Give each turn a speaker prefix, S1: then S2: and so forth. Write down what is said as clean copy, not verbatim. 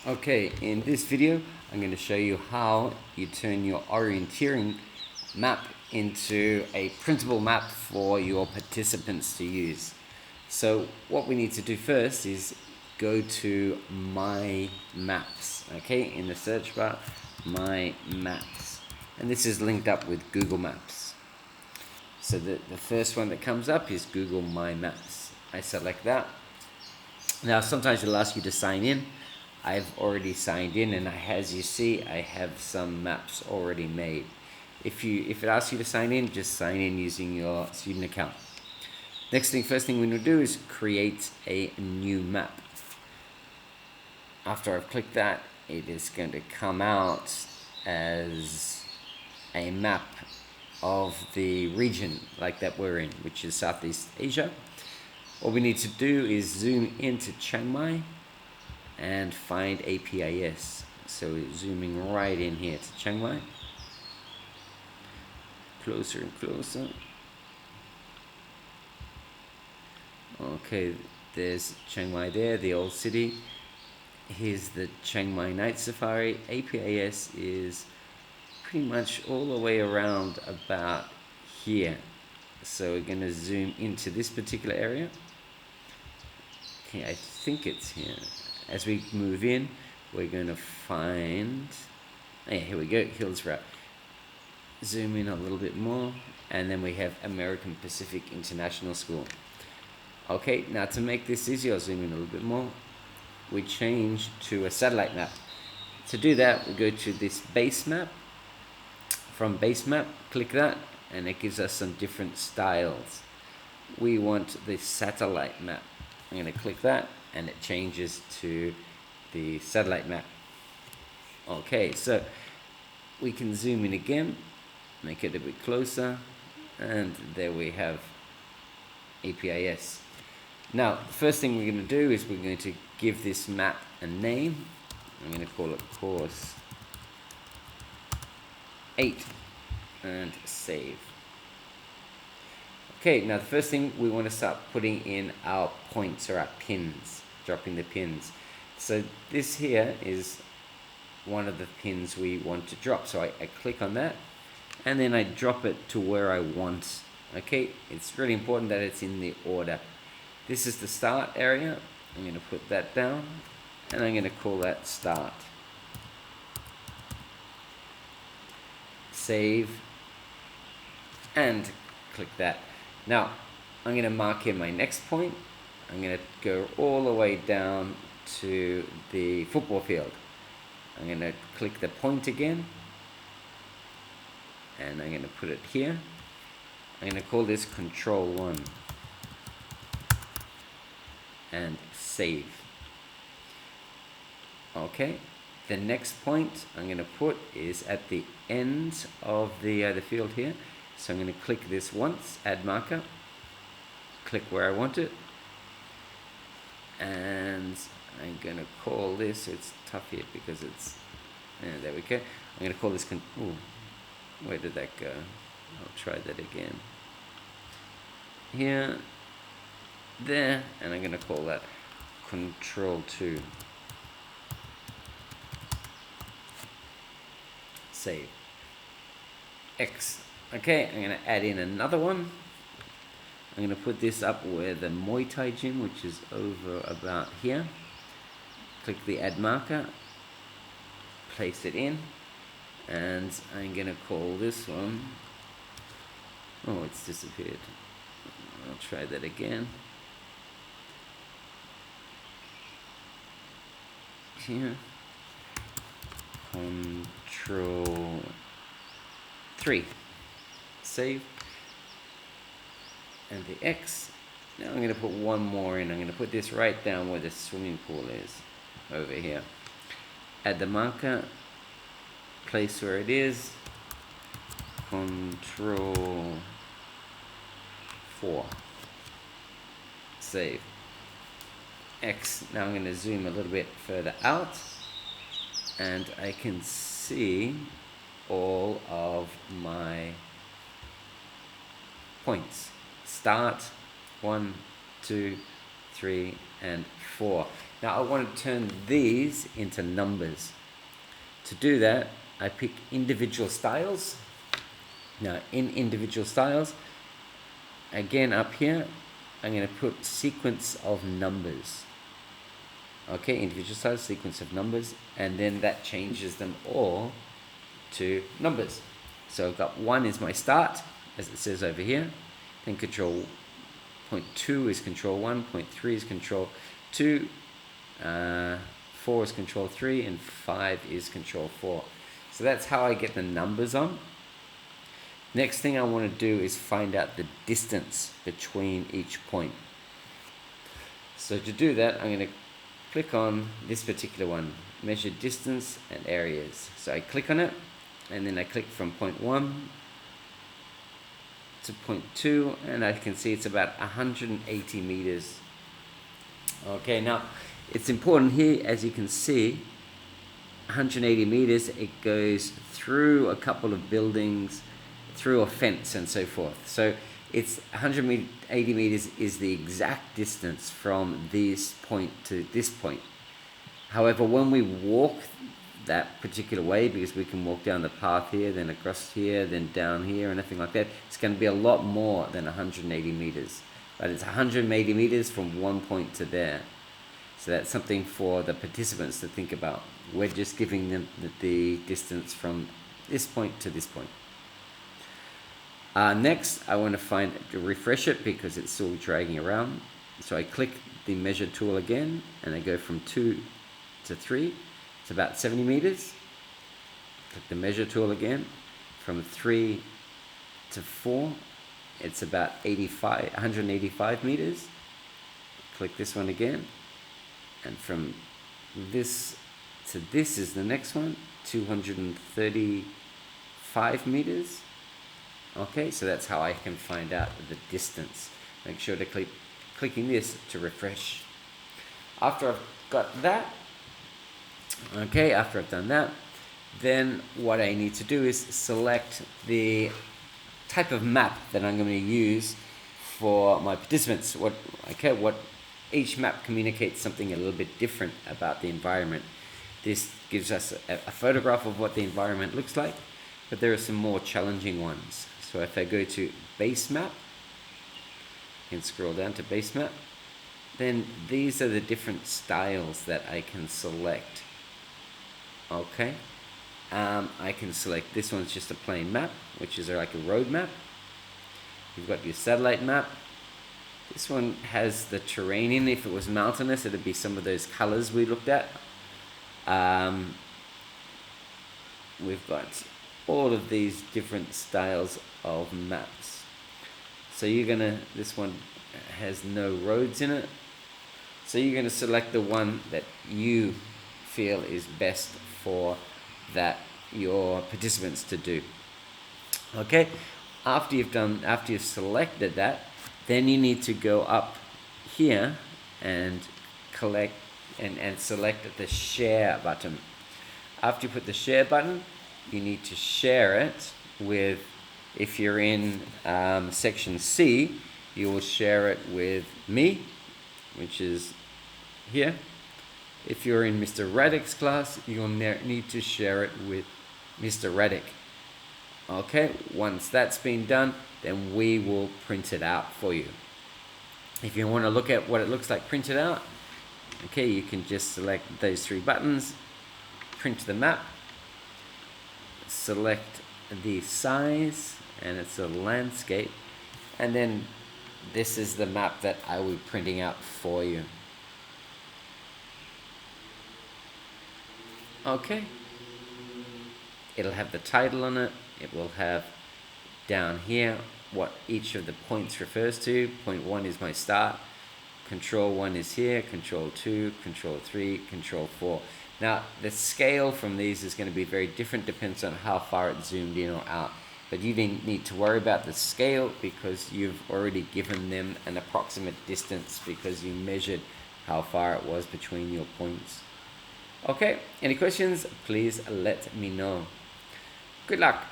S1: Okay, in this video, I'm going to show you how you turn your orienteering map into a printable map for your participants to use. So what we need to do first is go to My Maps, okay, in the search bar, My Maps. And this is linked up with Google Maps. So the first one that comes up is Google My Maps. I select that. Now sometimes it'll ask you to sign in. I've already signed in, and as you see, I have some maps already made. If it asks you to sign in, just sign in using your student account. First thing we need to do is create a new map. After I've clicked that, it is going to come out as a map of the region like that we're in, which is Southeast Asia. What we need to do is zoom into Chiang Mai and find APIS. So we're zooming right in here to Chiang Mai. Closer and closer. Okay, there's Chiang Mai there, the old city. Here's the Chiang Mai Night Safari. APIS is pretty much all the way around about here. So we're going to zoom into this particular area. Okay, I think it's here. As we move in, we're going to find, here we go, Hills Route. Zoom in a little bit more, and then we have American Pacific International School. Okay, now to make this easier, I'll zoom in a little bit more. We change to a satellite map. To do that, we go to this base map. From base map, click that, and it gives us some different styles. We want the satellite map. I'm going to click that, and it changes to the satellite map. Okay, so we can zoom in again, make it a bit closer, and there we have APIS. Now, the first thing we're going to do is we're going to give this map a name. I'm going to call it Course 8 and save. Okay, now the first thing we want to start putting in our points or our pins, dropping the pins. So this here is one of the pins we want to drop. So I click on that, and then I drop it to where I want. Okay, it's really important that it's in the order. This is the start area. I'm going to put that down, and I'm going to call that start. Save, and click that. Now, I'm going to mark in my next point. I'm going to go all the way down to the football field. I'm going to click the point again, and I'm going to put it here. I'm going to call this Control 1 and save. Okay, the next point I'm going to put is at the end of the field here. So I'm going to click this once, add marker, click where I want it, and I'm going to call this, it's tough here because it's, there we go. I'm going to call this, where did that go? I'll try that again. Here, there, and I'm going to call that Control 2. Save. X. Okay, I'm going to add in another one. I'm going to put this up where the Muay Thai gym, which is over about here. Click the add marker, place it in, and I'm going to call this one, oh, it's disappeared. I'll try that again. Here, Control 3, save, and the X. Now I'm going to put one more in. I'm going to put this right down where the swimming pool is, over here. Add the marker, place where it is, Control 4, save, X. Now I'm going to zoom a little bit further out, and I can see all of my points. Start, 1, 2, 3, and 4. Now I want to turn these into numbers. To do that, I pick individual styles. Now in individual styles, again up here, I'm going to put sequence of numbers. Okay, individual styles, sequence of numbers, and then that changes them all to numbers. So I've got 1 is my start, as it says over here. Then control 0.2 is control 1, 0.3 is control 2, 4 is control 3, and 5 is control 4. So that's how I get the numbers on. Next thing I want to do is find out the distance between each point. So to do that, I'm going to click on this particular one, measure distance and areas. So I click on it, and then I click from point 1 to point 2, and I can see it's about 180 meters. Okay, now it's important here, as you can see, 180 meters, it goes through a couple of buildings, through a fence and so forth. So it's 180 meters is the exact distance from this point to this point. However, when we walk that particular way, because we can walk down the path here, then across here, then down here, and anything like that, it's going to be a lot more than 180 meters. But it's 180 meters from one point to there. So that's something for the participants to think about. We're just giving them the distance from this point to this point. Next, I want to refresh it because it's still dragging around. So I click the measure tool again, and I go from 2 to 3. It's about 70 meters. Click the measure tool again. From 3 to 4, it's about 185 meters. Click this one again. And from this to this is the next one, 235 meters. Okay, so that's how I can find out the distance. Make sure to keep clicking this to refresh. After I've got that, okay, after I've done that, then what I need to do is select the type of map that I'm going to use for my participants. What each map communicates something a little bit different about the environment. This gives us a photograph of what the environment looks like, but there are some more challenging ones. So if I go to base map, you can scroll down to base map, then these are the different styles that I can select. Okay, I can select, this one's just a plain map, which is like a road map. You've got your satellite map. This one has the terrain in. If it was mountainous, it'd be some of those colors we looked at. We've got all of these different styles of maps. So this one has no roads in it. So you're gonna select the one that you feel is best for your participants to do. Okay, after you've selected that, then you need to go up here and select the share button. After you put the share button, you need to share it with, if you're in section C, you will share it with me, which is here. If you're in Mr. Raddick's class, you'll need to share it with Mr. Raddick. Okay, once that's been done, then we will print it out for you. If you want to look at what it looks like printed out, okay, you can just select those 3 buttons, print the map, select the size, and it's a landscape, and then this is the map that I will be printing out for you. Okay, it'll have the title on it. It will have down here what each of the points refers to. Point 1 is my start, control 1 is here, control 2, control 3, control 4. Now the scale from these is going to be very different, depends on how far it's zoomed in or out. But you didn't need to worry about the scale because you've already given them an approximate distance because you measured how far it was between your points. Okay, any questions? Please let me know. Good luck.